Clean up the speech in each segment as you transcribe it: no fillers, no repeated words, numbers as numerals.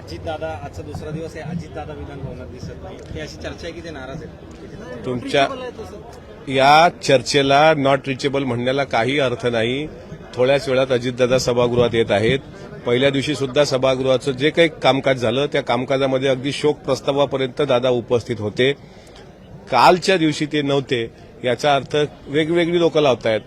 अजितदादा आजचा दुसरा दिवस आहे, अजितदादा विधानभवनात दिसत नाही, ही अशी चर्चा आहे की ते नाराज आहेत. तुमच्या या चर्चेला नॉट रिचेबल म्हणण्याला काही अर्थ नाही. थोड्याच वेळात अजितदादा सभागृहात येत आहेत. पहिल्या दिवशी सुद्धा सभागृहाचं जे काही कामकाज झालं त्या कामकाजामध्ये अगदी शोक प्रस्तावापर्यंत दादा उपस्थित होते. कालच्या दिवशी ते नव्हते याचा अर्थ वेगवेगळी लोक लावतायत.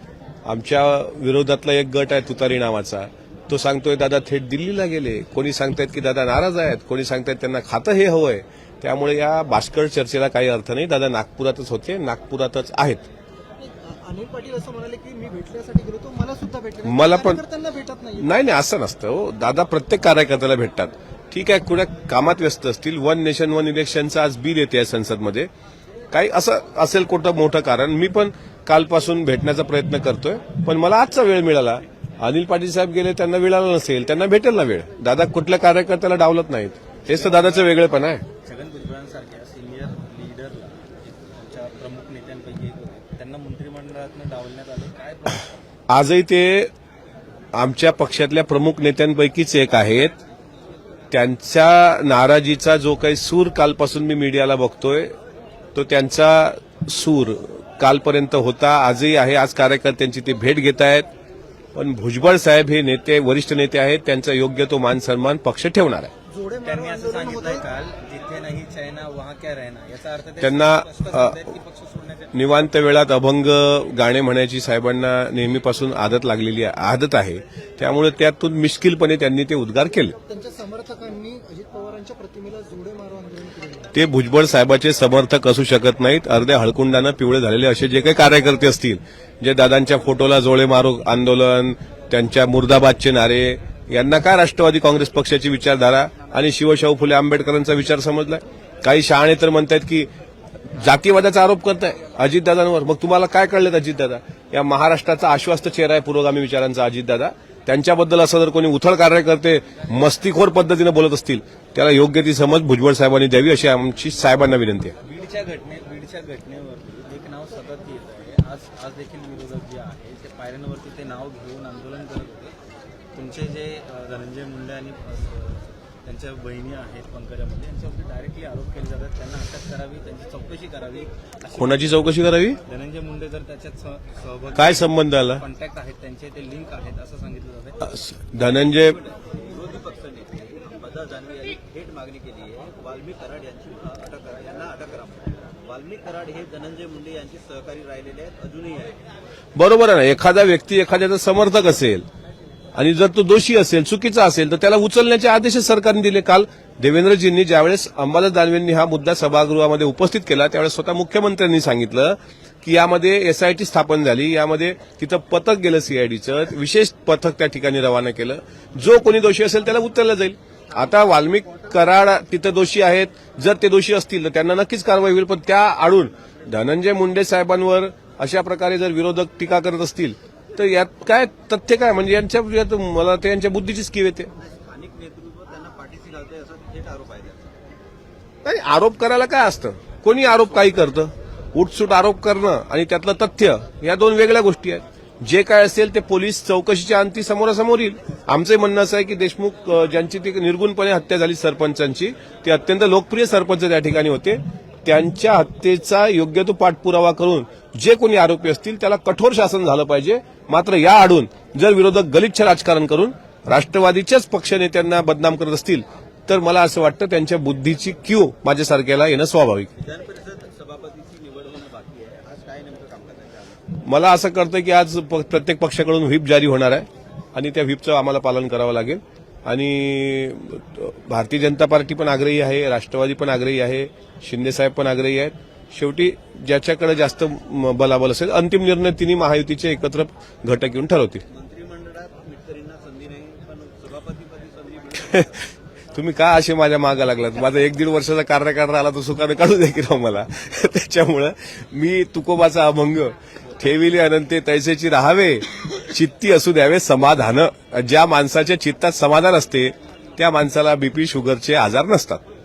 आमच्या विरोधातला एक गट आहे तुतारी नावाचा, तो सांगतोय दादा थेट दिल्लीला गेले. कोणी सांगतायत की दादा नाराज आहेत, कोणी सांगतायत त्यांना खातं हे हवंय. त्यामुळे या बाष्कळ चर्चेला काही अर्थ नाही. दादा नागपुरातच होते, नागपुरातच आहेत. अनिल पाटील असं म्हणाले की मी भेटण्यासाठी गेलो तो मला सुद्धा भेटले, मला पण त्यांना भेटत नाही. नाही असं नसतं हो. दादा प्रत्येक कार्यकर्त्याला भेटतात. ठीक आहे, कुठल्या कामात व्यस्त असतील. वन नेशन वन इलेक्शनचं आज बिल येते संसदमध्ये. काही असं असेल कुठं मोठं कारण. मी पण कालपासून भेटण्याचा प्रयत्न करतोय, पण मला आजचा वेळ मिळाला. अनिल पाटील साहेब गेले, त्यांना मिळाला नसेल, त्यांना भेटेल ना वेळ. दादा कुठल्या कार्यकर्त्याला डावलत नाहीत. हेच तर दादाचं वेगळेपण आहे. छगन भुजबळांसारख्या सिनियर लीडरला आमच्या प्रमुख नेत्यांपैकी एक होते, त्यांना मंत्रिमंडळातून डावलण्यात आलं. काय आजही ते आमच्या पक्षातल्या प्रमुख नेत्यांपैकीच एक आहेत. त्यांच्या नाराजीचा जो काही सूर कालपासून मी मीडियाला बघतोय तो त्यांचा सूर कालपर्यंत होता, आजही आहे. आज कार्यकर्त्यांची ते भेट घेत आहेत. पण भुजबळ साहेब हे नेते, वरिष्ठ नेते आहेत. त्यांचा योग्य तो मान सन्मान पक्ष ठेवणार आहे. त्यांनी असं सांगितलंय काल, जिथे नाही चायना वहां क्या रहना, याचा अर्थ ते त्यांना स्पष्ट सांगतायत की पक्ष सोडण्याच्या निवांत वेळात अभंग गाणे म्हणायची साहेबांना नेहमीपासून आदत लागलेली आदत आहे. त्यामुळे त्यातून मिश्किलपणे त्यांनी ते उद्गार केले. त्यांच्या समर्थकांनी अजित पवारांच्या प्रतिमेला जोडे मारो आंदोलन केले. ते भुजबळ साहेबाचे समर्थक असू शकत नाहीत. अर्ध्या हळकुंडानं पिवळे झालेले असे जे काही कार्यकर्ते असतील, जे दादांच्या फोटोला जोडे मारो आंदोलन, त्यांच्या मुर्दाबादचे नारे, यांना काय राष्ट्रवादी काँग्रेस पक्षाची विचारधारा आणि शिवशाहू फुले आंबेडकरांचा विचार समजलाय. काही शहाणे तर म्हणतात की जातीवादाचा आरोप करताय अजितदादांवर. मग तुम्हाला काय कळलेत अजितदादा? या महाराष्ट्राचा आश्वस्त चेहरा आहे पुरोगामी विचारांचा अजितदादा. त्यांच्याबद्दल असं जर कोणी उथळ कार्यकर्ते मस्तीखोर पद्धतीनं बोलत असतील, त्याला योग्य ती समज भुजबळ साहेबांनी द्यावी अशी आमची साहेबांना विनंती आहे. बीडच्या घटनेवरती एक नाव सतत येत आहे. आज देखील विरोधक जे आहे ते पायऱ्यांवरती ते नाव घेऊन आंदोलन करत होते. तुमचे जे धनंजय मुंडे आणि त्यांच्या बहिणी आहेत पंकजामध्ये, यांच्यावरती डायरेक्टली आरोप केले जातात. त्यांना अटक करावी, त्यांची चौकशी करावी. कोणाची चौकशी करावी? धनंजय मुंडे जर त्याच्यात सहभागी, काय संबंध आला? कॉन्टॅक्ट आहेत त्यांचे, ते लिंक आहेत असं सांगितलं जातं. धनंजय विरोधी पक्षनेते अंबादास दानवे यांनी थेट मागणी केली आहे, वाल्मिक कराड यांची यांना अटक करा. वाल्मिक कराड हे धनंजय मुंडे यांचे सहकारी राहिलेले आहेत, अजूनही आहेत. बरोबर आहे ना. एखादा व्यक्ती एखाद्याचा समर्थक असेल आणि जर तो दोषी असेल, चुकीचा असेल, तर त्याला उचलण्याचे आदेश सरकारने दिले. काल देवेंद्रजींनी ज्यावेळेस अंबादास दानवेंनी हा मुद्दा सभागृहामध्ये उपस्थित केला, त्यावेळेस स्वतः मुख्यमंत्र्यांनी सांगितलं की यामध्ये एसआयटी स्थापन झाली, यामध्ये तिथं पथक गेलं सीआयडीचं, विशेष पथक त्या ठिकाणी रवाना केलं. जो कोणी दोषी असेल त्याला उचललं जाईल. आता वाल्मिक कराड तिथं दोषी आहेत. जर ते दोषी असतील तर त्यांना नक्कीच कारवाई होईल. पण त्या आडून धनंजय मुंडे साहेबांवर अशा प्रकारे जर विरोधक टीका करत असतील तर यात काय तथ्य काय? म्हणजे मला ते यांच्या बुद्धीचीच कीव येते. स्थानिक नेतृत्व त्यांना पाठीशी घालतंय असा थेट आरोप आहे त्यांचा. नाही, आरोप करायला काय असतं? कोणी आरोप काही करतं. उठसूट आरोप करणं आणि त्यातलं तथ्य या दोन वेगळ्या गोष्टी आहेत. जे काय असेल ते पोलीस चौकशीच्या अंती समोरासमोर येईल. आमचं म्हणणं असं आहे की देशमुख ज्यांची ती निर्गुणपणे हत्या झाली सरपंचांची, ते अत्यंत लोकप्रिय सरपंच त्या ठिकाणी होते, त्यांच्या हत्येचा योग्य तो पाठपुरावा करून जे कोणी आरोपी असतील त्याला कठोर शासन झालं पाहिजे. मात्र या आडून जर विरोधक गलिच्छ राजकारण करून राष्ट्रवादीच्याच पक्षनेत्यांना बदनाम करत असतील तर मला असं वाटतं त्यांच्या बुद्धीची कीव माझ्यासारख्याला येणं स्वाभाविक. विधान परिषद सभापतीची निवड होणं बाकी आहे. आज काय नेमकं काम करण्याचं? मला असं कळतं की आज प्रत्येक पक्षाकडून व्हीप जारी होणार आहे आणि त्या व्हीपचं आम्हाला पालन करावं लागेल. आणि भारतीय जनता पार्टी पण आग्रही आहे, राष्ट्रवादी पण आग्रही आहे, शिंदेसाहेब पण आग्रही आहेत. शेवटी ज्याच्याकडे जास्त बलाबल असेल अंतिम निर्णय तिन्ही महायुतीचे एकत्र घटक येऊन ठरवतील. मंत्रिमंडळात मिटकरींना संधी नाही, पण सभापतीपदी संधी तुम्ही का असे माझ्या मागा लागलात? माझा 1-1.5 वर्षाचा कार्यकाळ राहिला तो सुखाने काढू दे की राव मला. त्याच्यामुळं मी तुकोबाचा अभंग ठेविले अनंते तैसेची राहावे, चित्ती असू द्यावे समाधान. ज्या माणसाच्या चित्तात समाधान असते त्या माणसाला बीपी शुगरचे आजार नसतात.